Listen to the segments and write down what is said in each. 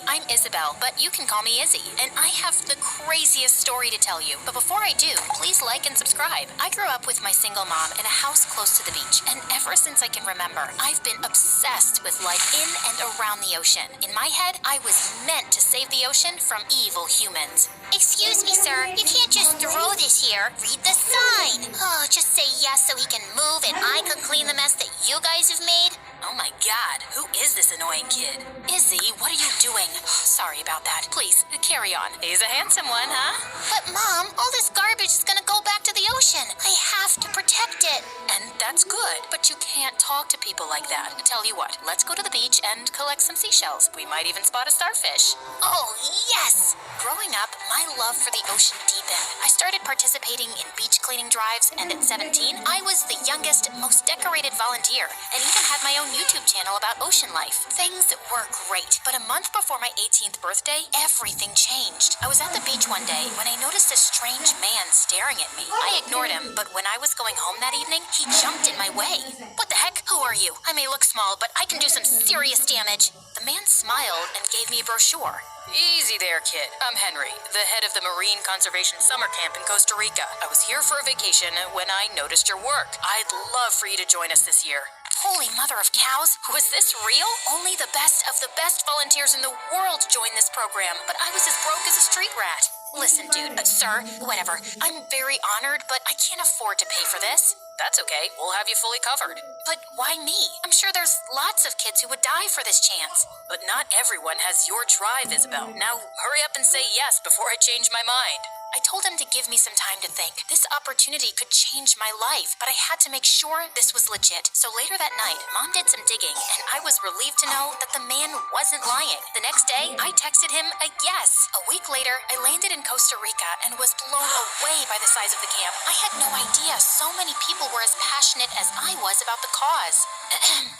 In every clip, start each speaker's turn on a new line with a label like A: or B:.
A: I'm Isabel, but you can call me Izzy, and I have the craziest story to tell you. But before I do, please like and subscribe. I grew up with my single mom in a house close to the beach, and ever since I can remember, I've been obsessed with life in and around the ocean. In my head, I was meant to save the ocean from evil humans.
B: Excuse me, sir. You can't just throw this here. Read the sign. Oh, just say yes so he can move and I can clean the mess that you guys have made.
A: Oh my god, who is this annoying kid? Izzy, what are you doing? Sorry about that. Please, carry on. He's a handsome one, huh?
B: But, Mom, all this garbage is gonna go back to the ocean. I have to protect it.
A: And that's good, but you can't talk to people like that. Tell you what, let's go to the beach and collect some seashells. We might even spot a starfish.
B: Oh, yes!
A: Growing up, my love for the ocean deepened. I started participating in beach cleaning drives, and at 17, I was the youngest, most decorated volunteer, and even had my own YouTube channel about ocean life. Things were great, but a month before my 18th birthday, everything changed. I was at the beach one day when I noticed a strange man staring at me. I ignored him, but when I was going home that evening, he jumped in my way. What the heck? Who are you? I may look small, but I can do some serious damage. The man smiled and gave me a brochure. Easy there, kid. I'm Henry, the head of the Marine Conservation Summer Camp in Costa Rica. I was here for a vacation when I noticed your work. I'd love for you to join us this year. Holy mother of cows, was this real? Only the best of the best volunteers in the world joined this program, but I was as broke as a street rat. Listen, dude, sir, whatever. I'm very honored, but I can't afford to pay for this. That's okay. We'll have you fully covered. But why me? I'm sure there's lots of kids who would die for this chance. But not everyone has your drive, Isabel. Now, hurry up and say yes before I change my mind. I told him to give me some time to think. This opportunity could change my life, but I had to make sure this was legit. So later that night, Mom did some digging, and I was relieved to know that the man wasn't lying. The next day, I texted him a yes. A week later, I landed in Costa Rica and was blown away by the size of the camp. I had no idea so many people were as passionate as I was about the cause.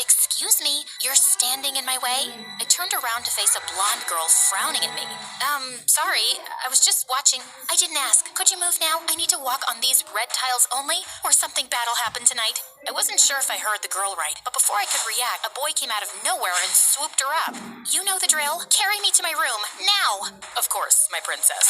A: Excuse me, you're standing in my way? I turned around to face a blonde girl frowning at me. Sorry, I was just watching. I didn't ask. Could you move now? I need to walk on these red tiles only, or something bad'll happen tonight. I wasn't sure if I heard the girl right, but before I could react, a boy came out of nowhere and swooped her up. You know the drill. Carry me to my room, now! Of course, my princess.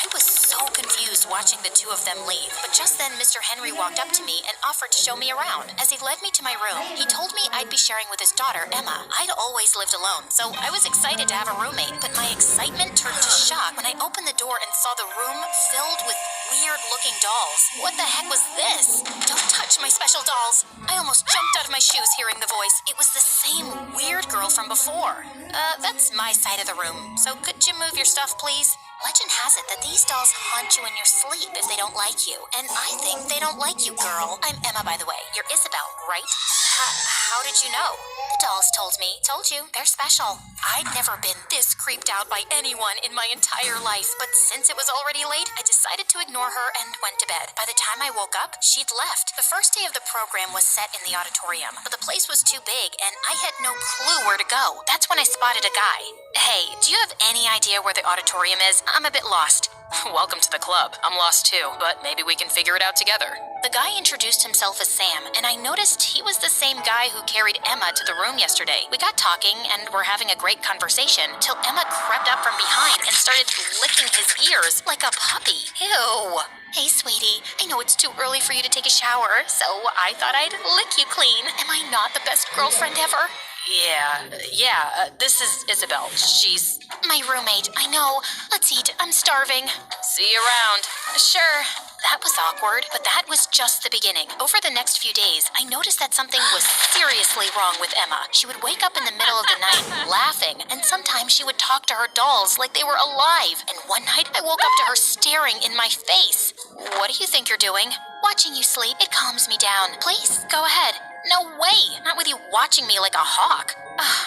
A: I was so confused watching the two of them leave, but just then Mr. Henry walked up to me and offered to show me around. As he led me to my room, he told me I'd be sharing with his daughter, Emma. I'd always lived alone, so I was excited to have a roommate, but my excitement turned to shock when I opened the door and saw the room filled with weird-looking dolls. What the heck was this? Don't touch my special dolls. I almost jumped out of my shoes hearing the voice. It was the same weird girl from before. That's my side of the room, so could you move your stuff, please? Legend has it that these dolls haunt you in your sleep if they don't like you. And I think they don't like you, girl. I'm Emma, by the way. You're Isabel, right? How did you know? The dolls told me. Told you, they're special. I'd never been this creeped out by anyone in my entire life, but since it was already late, I decided to ignore her and went to bed. By the time I woke up, she'd left. The first day of the program was set in the auditorium, but the place was too big, and I had no clue where to go. That's when I spotted a guy. Hey, do you have any idea where the auditorium is? I'm a bit lost. Welcome to the club. I'm lost too, but maybe we can figure it out together. The guy introduced himself as Sam, and I noticed he was the same guy who carried Emma to the room yesterday. We got talking and were having a great conversation till Emma crept up from behind and started licking his ears like a puppy. Ew. Hey, sweetie, I know it's too early for you to take a shower, so I thought I'd lick you clean. Am I not the best girlfriend ever? Yeah, this is Isabel. She's my roommate. I know. Let's eat. I'm starving. See you around. Sure. That was awkward, but that was just the beginning. Over the next few days, I noticed that something was seriously wrong with Emma. She would wake up in the middle of the night laughing, and sometimes she would talk to her dolls like they were alive. And one night, I woke up to her staring in my face. What do you think you're doing? Watching you sleep. It calms me down. Please, go ahead. No way! Not with you watching me like a hawk.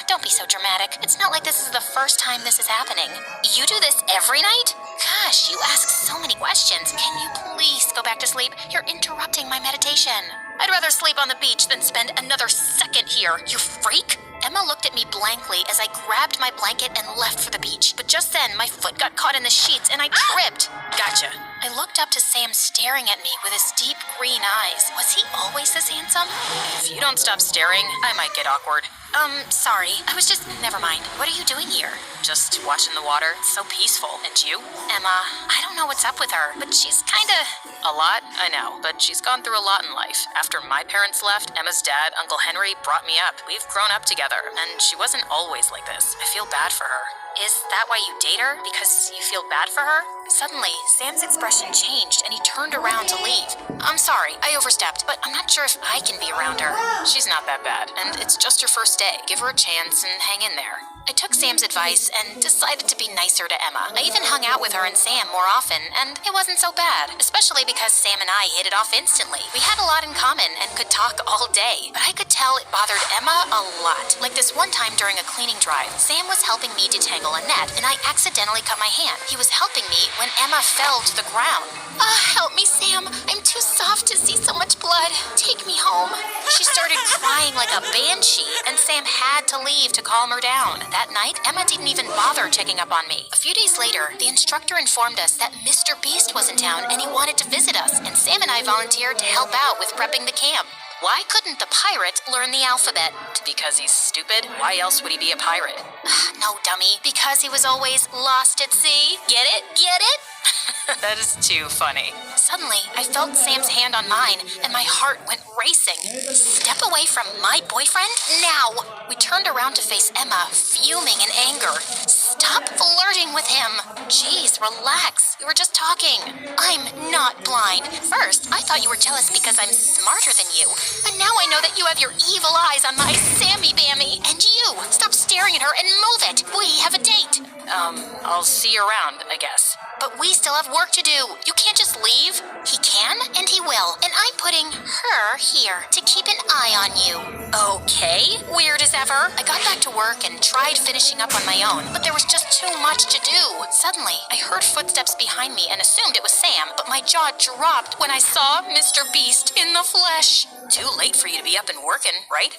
A: Don't be so dramatic. It's not like this is the first time this is happening. You do this every night? Gosh, you ask so many questions. Can you please go back to sleep? You're interrupting my meditation. I'd rather sleep on the beach than spend another second here, you freak. Emma looked at me blankly as I grabbed my blanket and left for the beach. But just then, my foot got caught in the sheets and I tripped. Gotcha. I looked up to Sam staring at me with his deep green eyes. Was he always this handsome? If you don't stop staring, I might get awkward. Sorry. I was just... Never mind. What are you doing here? Just watching the water. It's so peaceful. And you? Emma, I don't know what's up with her, but she's kinda... A lot? I know, but she's gone through a lot in life. After my parents left, Emma's dad, Uncle Henry, brought me up. We've grown up together, and she wasn't always like this. I feel bad for her. Is that why you date her? Because you feel bad for her? Suddenly, Sam's expression changed and he turned around to leave. I'm sorry, I overstepped, but I'm not sure if I can be around her. She's not that bad, and it's just her first day. Give her a chance and hang in there. I took Sam's advice and decided to be nicer to Emma. I even hung out with her and Sam more often, and it wasn't so bad, especially because Sam and I hit it off instantly. We had a lot in common and could talk all day, but I could tell it bothered Emma a lot. Like this one time during a cleaning drive, Sam was helping me detangle a net, and I accidentally cut my hand. He was helping me when Emma fell to the ground. Help me, Sam. I'm too soft to see so much blood. Take me home. She started crying like a banshee, and Sam had to leave to calm her down. That night, Emma didn't even bother checking up on me. A few days later, the instructor informed us that Mr. Beast was in town and he wanted to visit us, and Sam and I volunteered to help out with prepping the camp. Why couldn't the pirate learn the alphabet? Because he's stupid? Why else would he be a pirate? No, dummy. Because he was always lost at sea. Get it? Get it? That is too funny. Suddenly, I felt Sam's hand on mine, and my heart went racing. Step away from my boyfriend? Now! We turned around to face Emma, fuming in anger. Stop flirting with him. Jeez, relax. We were just talking. I'm not blind. First, I thought you were jealous because I'm smarter than you. But now I know that you have your evil eyes on my Sammy Bammy. And you, stop staring at her and move it. We have a date. I'll see you around, I guess. But we still have work to do. You can't just leave. He can, and he will. And I'm putting her here to keep an eye on you. Okay, weird as ever. I got back to work and tried finishing up on my own, but there was just too much to do. Suddenly, I heard footsteps behind me and assumed it was Sam, but my jaw dropped when I saw Mr. Beast in the flesh. Too late for you to be up and working, right?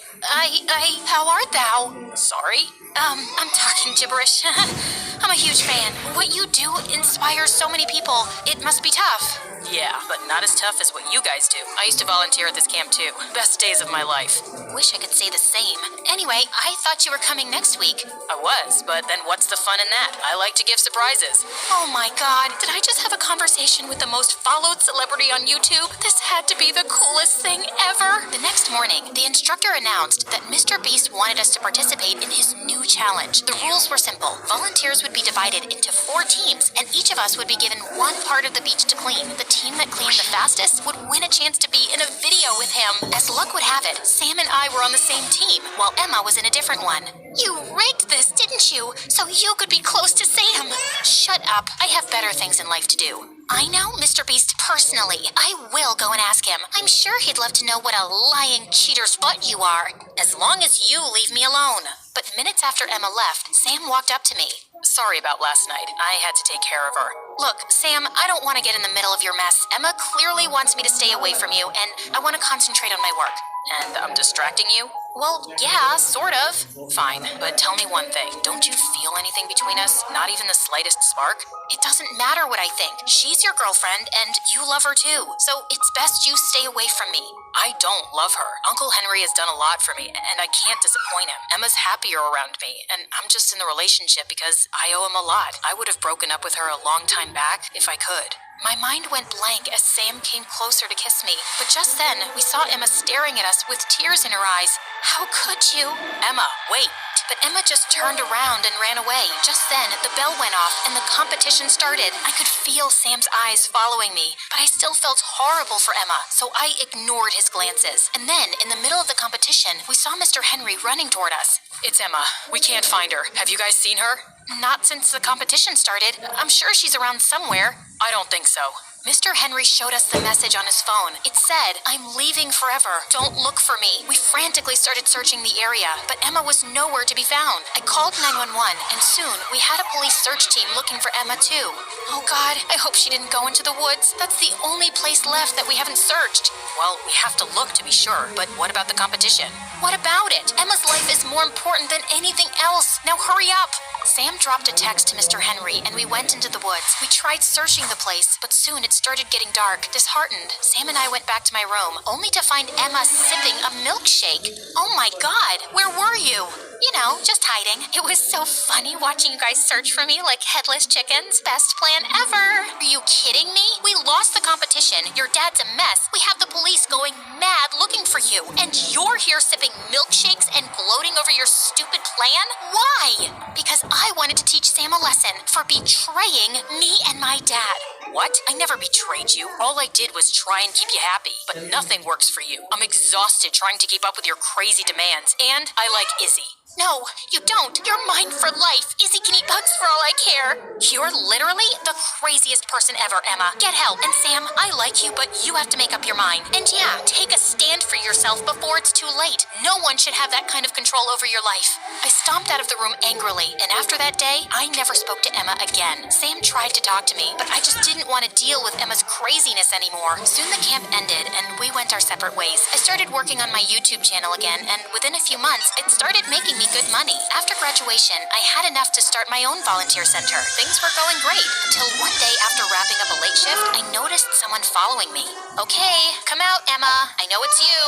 A: How art thou? Sorry? I'm talking gibberish. I'm a huge fan. What you do inspires so many people. It must be tough. Yeah, but not as tough as what you guys do. I used to volunteer at this camp too. Best days of my life. Wish I could say the same. Anyway, I thought you were coming next week. I was, but then what's the fun in that? I like to give surprises. Oh my god, did I just have a conversation with the most followed celebrity on YouTube? This had to be the coolest thing ever. The next morning, the instructor announced that Mr. Beast wanted us to participate in his new challenge. The rules were simple. Volunteers would be divided into 4 teams, and each of us would be given one part of the beach to clean. The team that cleaned the fastest would win a chance to be in a video with him. As luck would have it, Sam and I were on the same team, while Emma was in a different one. You rigged this, didn't you? So you could be close to Sam. Shut up. I have better things in life to do. I know Mr. Beast personally. I will go and ask him. I'm sure he'd love to know what a lying cheater's butt you are. As long as you leave me alone. But minutes after Emma left, Sam walked up to me. Sorry about last night. I had to take care of her. Look, Sam, I don't want to get in the middle of your mess. Emma clearly wants me to stay away from you, and I want to concentrate on my work. And I'm distracting you? Well, yeah, sort of. Fine, but tell me one thing. Don't you feel anything between us? Not even the slightest spark? It doesn't matter what I think. She's your girlfriend, and you love her too. So it's best you stay away from me. I don't love her. Uncle Henry has done a lot for me, and I can't disappoint him. Emma's happier around me, and I'm just in the relationship because I owe him a lot. I would have broken up with her a long time back if I could. My mind went blank as Sam came closer to kiss me, but just then, we saw Emma staring at us with tears in her eyes. How could you? Emma, wait. But Emma just turned around and ran away. Just then, the bell went off and the competition started. I could feel Sam's eyes following me, but I still felt horrible for Emma, so I ignored his glances. And then, in the middle of the competition, we saw Mr. Henry running toward us. It's Emma. We can't find her. Have you guys seen her? Not since the competition started. I'm sure she's around somewhere. I don't think so. Mr. Henry showed us the message on his phone. It said, "I'm leaving forever. Don't look for me." We frantically started searching the area, but Emma was nowhere to be found. I called 911, and soon we had a police search team looking for Emma too. Oh God, I hope she didn't go into the woods. That's the only place left that we haven't searched. Well, we have to look to be sure, but what about the competition? What about it? Emma's life is more important than anything else. Now hurry up! Sam dropped a text to Mr. Henry, and we went into the woods. We tried searching the place, but soon it started getting dark. Disheartened, Sam and I went back to my room, only to find Emma sipping a milkshake. Oh my God, where were you? You know, just hiding. It was so funny watching you guys search for me like headless chickens. Best plan ever. Are you kidding me? We lost the competition. Your dad's a mess. We have the police going mad looking for you. And you're here sipping milkshakes and gloating over your stupid plan? Why? Because I wanted to teach Sam a lesson for betraying me and my dad. What? I never betrayed you. All I did was try and keep you happy. But nothing works for you. I'm exhausted trying to keep up with your crazy demands. And I like Izzy. No, you don't. You're mine for life. Izzy can eat bugs for all I care. You're literally the craziest person ever, Emma. Get help. And Sam, I like you, but you have to make up your mind. And yeah, take a stand for yourself before it's too late. No one should have that kind of control over your life. I stomped out of the room angrily, and after that day, I never spoke to Emma again. Sam tried to talk to me, but I just didn't want to deal with Emma's craziness anymore. Soon the camp ended, and we went our separate ways. I started working on my YouTube channel again, and within a few months, it started making me good money. After graduation, I had enough to start my own volunteer center. Things were going great, until one day after wrapping up a late shift, I noticed someone following me. Okay, come out, Emma. I know it's you.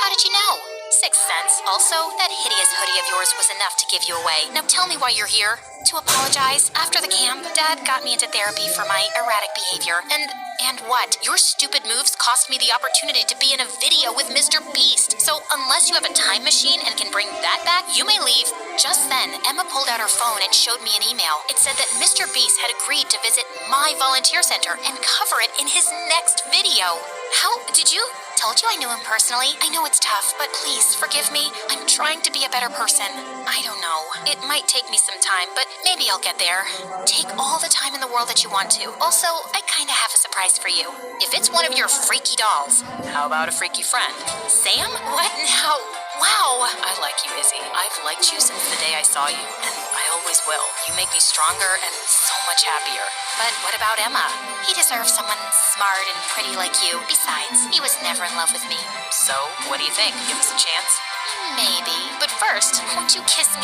A: How did you know? Sixth sense. Also, that hideous hoodie of yours was enough to give you away. Now tell me why you're here. To apologize. After the camp, Dad got me into therapy for my erratic behavior. And what? Your stupid moves cost me the opportunity to be in a video with Mr. Beast. So unless you have a time machine and can bring that back, you may leave. Just then, Emma pulled out her phone and showed me an email. It said that Mr. Beast had agreed to visit my volunteer center and cover it in his next video. How did you? Told you I knew him personally. I know it's tough, but please forgive me. I'm trying to be a better person. I don't know. It might take me some time, but maybe I'll get there. Take all the time in the world that you want to. Also, I kind of have a surprise for you. If it's one of your freaky dolls, how about a freaky friend? Sam? What now? Wow! I like you, Izzy. I've liked you since the day I saw you, and I always will. You make me stronger and so much happier. But what about Emma? He deserves someone smart and pretty like you. Besides, he was never in love with me. So, what do you think? Give us a chance? Maybe. But first, won't you kiss me